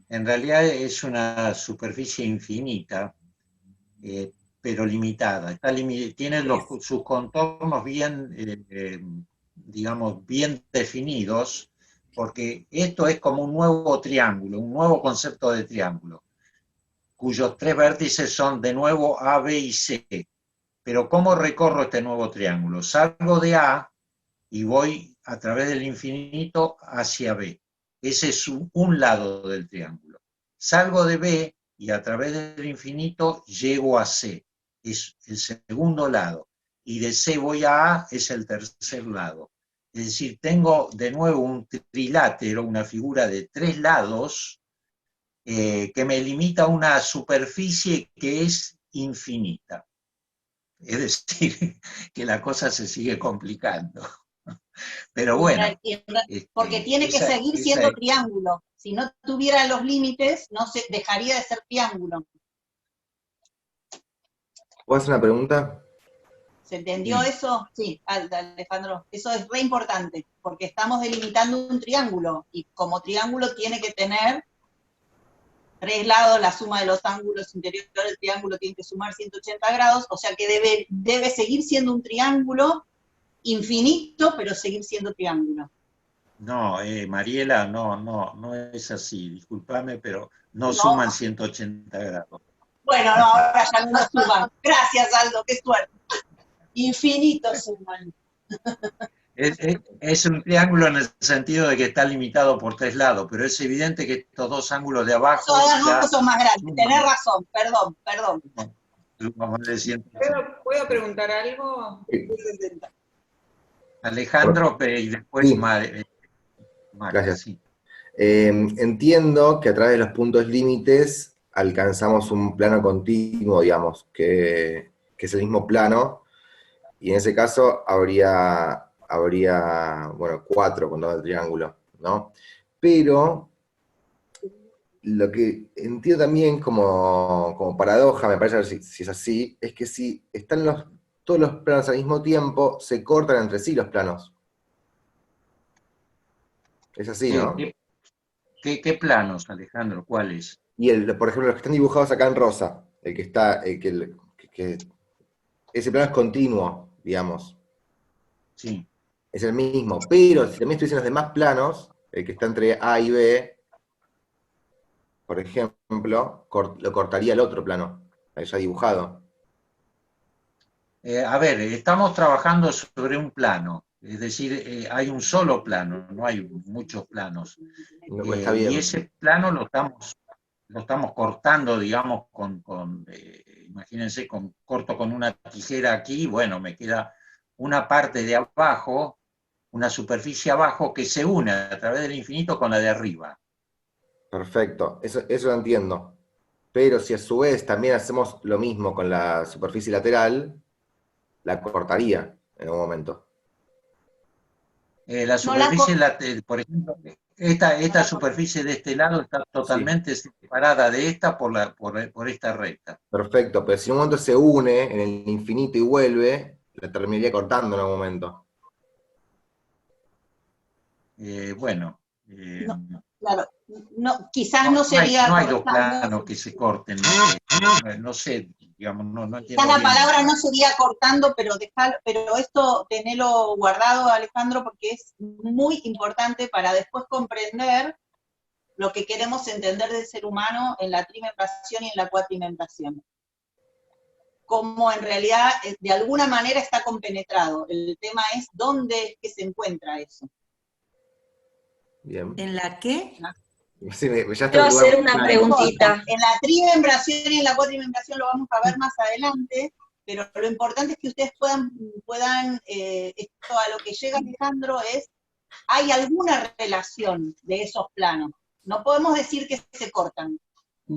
realidad es una superficie infinita, pero limitada. Tiene sus contornos bien, digamos, bien definidos, porque esto es como un nuevo triángulo, un nuevo concepto de triángulo, cuyos tres vértices son de nuevo A, B y C. Pero ¿cómo recorro este nuevo triángulo? Salgo de A y voy a través del infinito hacia B. Ese es un lado del triángulo. Salgo de B y a través del infinito llego a C. Es el segundo lado. Y de C voy a A, es el tercer lado. Es decir, tengo de nuevo un trilátero, una figura de tres lados, que me limita a una superficie que es infinita. Es decir, que la cosa se sigue complicando. Pero bueno. Porque tiene que seguir siendo triángulo. Si no tuviera los límites, no dejaría de ser triángulo. ¿Puedo hacer una pregunta? ¿Se entendió eso? Sí, Alejandro. Eso es re importante, porque estamos delimitando un triángulo, y como triángulo tiene que tener tres lados, la suma de los ángulos interiores del triángulo tiene que sumar 180 grados, o sea que debe seguir siendo un triángulo infinito, pero seguir siendo triángulo. No, Mariela, no es así, discúlpame, pero no suman 180 grados. Bueno, no, ahora ya no suman. Gracias, Aldo, qué suerte. Infinito suman. Es un triángulo en el sentido de que está limitado por tres lados, pero es evidente que estos dos ángulos de abajo... Son más grandes, tenés razón, perdón. ¿Puedo preguntar algo? Alejandro, y después sí. Gracias. Sí. Entiendo que a través de los puntos límites alcanzamos un plano continuo, digamos, que es el mismo plano, y en ese caso habría bueno, 4 con todo el triángulo, ¿no? Pero lo que entiendo también como paradoja, me parece, a ver si es así, es que si están todos los planos al mismo tiempo, se cortan entre sí los planos. Es así, Sí, ¿no? ¿Qué planos, Alejandro? ¿Cuáles? Y por ejemplo, los que están dibujados acá en rosa, ese plano es continuo, digamos. Sí. Es el mismo, pero si también estuviesen los demás planos, el que está entre A y B, por ejemplo, lo cortaría el otro plano, ya dibujado. A ver, estamos trabajando sobre un plano, es decir, hay un solo plano, no hay muchos planos. Está bien. Y ese plano lo estamos cortando, digamos, imagínense, corto con una tijera aquí, bueno, me queda una parte de abajo, una superficie abajo que se une a través del infinito con la de arriba. Perfecto, eso lo entiendo. Pero si a su vez también hacemos lo mismo con la superficie lateral, la cortaría en un momento. La superficie, por ejemplo, Esta superficie de este lado está totalmente separada de esta por esta recta. Perfecto, pero si en un momento se une en el infinito y vuelve, la terminaría cortando en algún momento. Bueno. Claro, no, quizás no sería... No hay dos planos que se corten, no sé, digamos, no entiendo. Quizás la bien. palabra no sería cortando, pero esto tenelo guardado, Alejandro, porque es muy importante para después comprender lo que queremos entender del ser humano en la trimembración y en la cuatrimembración. Cómo en realidad, de alguna manera, está compenetrado. El tema es dónde es que se encuentra eso. Bien. ¿En la qué? Sí, ya Quiero hacer una preguntita. En la trimembración y en la cuatrimembración lo vamos a ver más adelante, pero lo importante es que ustedes puedan esto a lo que llega Alejandro es, ¿hay alguna relación de esos planos? No podemos decir que se cortan.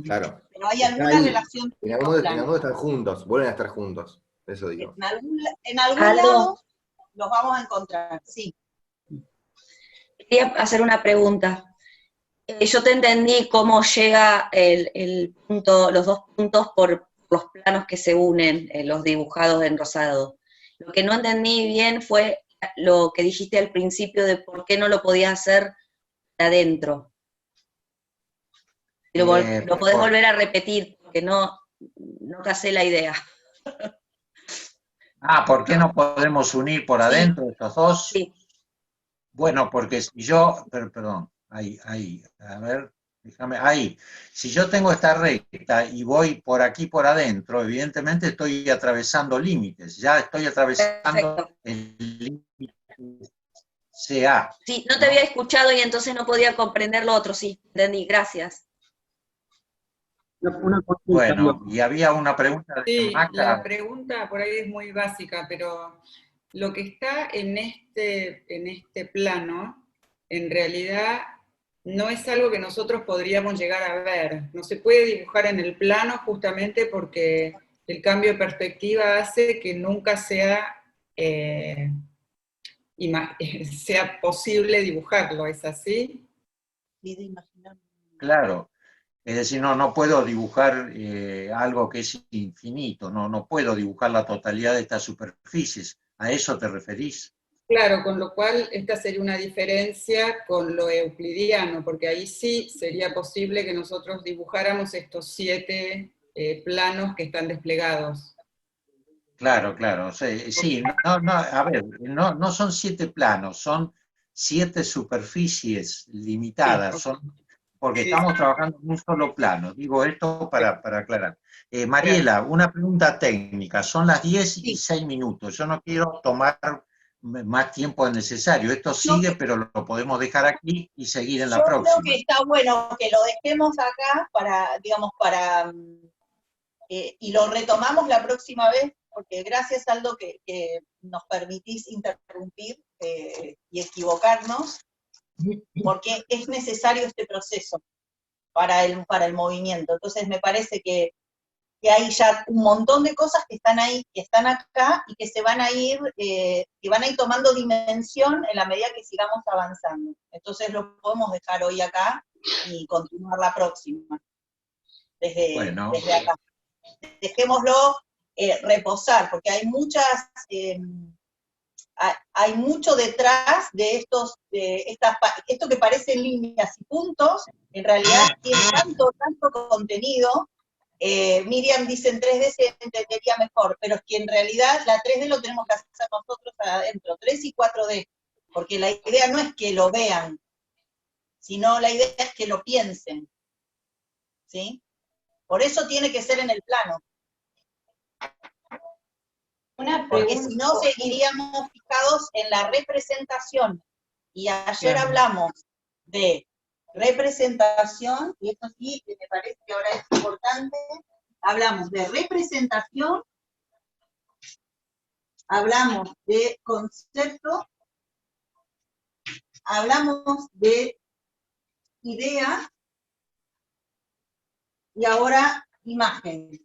Claro. Pero hay alguna relación de esos En planos. algún están juntos, vuelven a estar juntos. Eso digo. En algún lado los vamos a encontrar, sí. Quería hacer una pregunta. Yo te entendí cómo llega el punto, los dos puntos por los planos que se unen, los dibujados en rosado. Lo que no entendí bien fue lo que dijiste al principio de por qué no lo podías hacer de adentro. Lo podés volver a repetir, porque no casé la idea. ¿Por qué no podemos unir por adentro estos dos? Sí. Bueno, porque si yo, perdón, ahí, a ver, déjame, ahí. Si yo tengo esta recta y voy por aquí por adentro, evidentemente estoy atravesando límites, ya estoy atravesando el límite CA. Sí, no te había escuchado y entonces no podía comprender lo otro, sí, entendí, gracias. Bueno, y había una pregunta de Sí, Maca. la pregunta por ahí es muy básica, pero lo que está en este plano, en realidad no es algo que nosotros podríamos llegar a ver. No se puede dibujar en el plano justamente porque el cambio de perspectiva hace que nunca sea posible dibujarlo, ¿es así? Claro. Es decir, no puedo dibujar algo que es infinito, no puedo dibujar la totalidad de estas superficies. ¿A eso te referís? Claro, con lo cual esta sería una diferencia con lo euclidiano, porque ahí sí sería posible que nosotros dibujáramos estos 7 planos que están desplegados. Claro. Sí, a ver, no son 7 planos, son 7 superficies limitadas, porque estamos trabajando en un solo plano. Digo esto para aclarar. Mariela, una pregunta técnica. Son las 10:06. Yo no quiero tomar más tiempo del necesario. Esto sigue, pero lo podemos dejar aquí y seguir en la próxima. Yo creo que está bueno que lo dejemos acá y lo retomamos la próxima vez, porque gracias, Aldo, que nos permitís interrumpir y equivocarnos, porque es necesario este proceso para el movimiento. Entonces me parece que hay ya un montón de cosas que están ahí, que están acá, y que van a ir tomando dimensión en la medida que sigamos avanzando. Entonces lo podemos dejar hoy acá y continuar la próxima, desde acá. Dejémoslo reposar, porque hay mucho detrás de esto que parecen líneas y puntos, en realidad tiene tanto contenido. Miriam dice en 3D se entendería mejor, pero es que en realidad la 3D lo tenemos que hacer nosotros adentro, 3 y 4D, porque la idea no es que lo vean, sino la idea es que lo piensen, ¿sí? Por eso tiene que ser en el plano. Porque si no seguiríamos fijados en la representación, y ayer hablamos de representación, y esto sí me parece que ahora es importante, hablamos de representación, hablamos de concepto, hablamos de idea, y ahora imagen.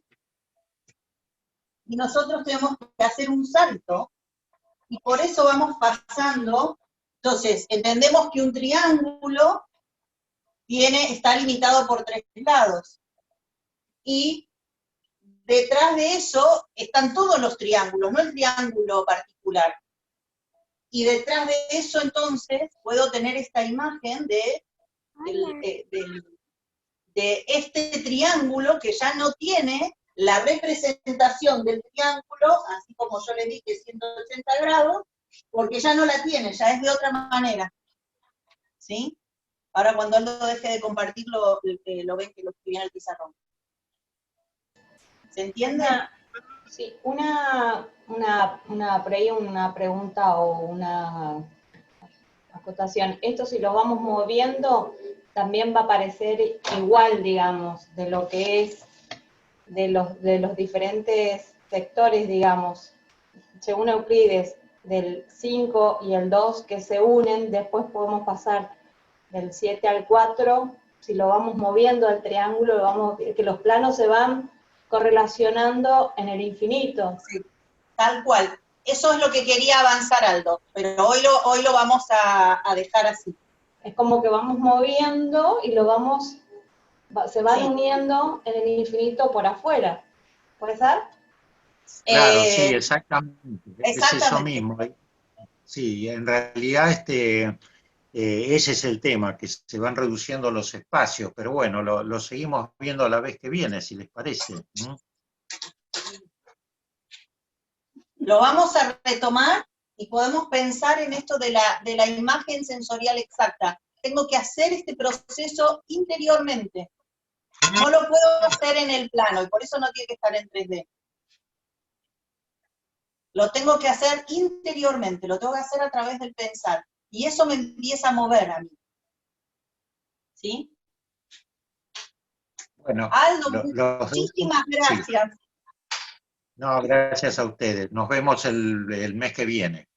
Y nosotros tenemos que hacer un salto, y por eso vamos pasando Entonces, entendemos que un triángulo está limitado por 3 lados. Y detrás de eso están todos los triángulos, no el triángulo particular. Y detrás de eso, entonces, puedo tener esta imagen de este triángulo que ya no tiene la representación del triángulo, así como yo le dije 180 grados, porque ya no la tiene, ya es de otra manera. ¿Sí? Ahora cuando Aldo deje de compartirlo, lo ven que lo escribí en el pizarrón. ¿Se entiende? Sí, por ahí una pregunta o una acotación. Esto si lo vamos moviendo, también va a aparecer igual, digamos, de lo que es de los diferentes sectores, digamos, según Euclides, del 5 y el 2 que se unen, después podemos pasar del 7 al 4, si lo vamos moviendo al triángulo, que los planos se van correlacionando en el infinito. Sí, tal cual. Eso es lo que quería avanzar, Aldo, pero hoy lo vamos a dejar así. Es como que vamos moviendo y se van uniendo en el infinito por afuera. ¿Puede ser? Claro, sí, exactamente. Es eso mismo. Sí, en realidad ese es el tema, que se van reduciendo los espacios, pero bueno, lo seguimos viendo a la vez que viene, si les parece. Lo vamos a retomar y podemos pensar en esto de la imagen sensorial exacta. Tengo que hacer este proceso interiormente. No lo puedo hacer en el plano, y por eso no tiene que estar en 3D. Lo tengo que hacer interiormente, lo tengo que hacer a través del pensar. Y eso me empieza a mover a mí. ¿Sí? Bueno, Aldo, muchísimas gracias. Sí. No, gracias a ustedes. Nos vemos el mes que viene.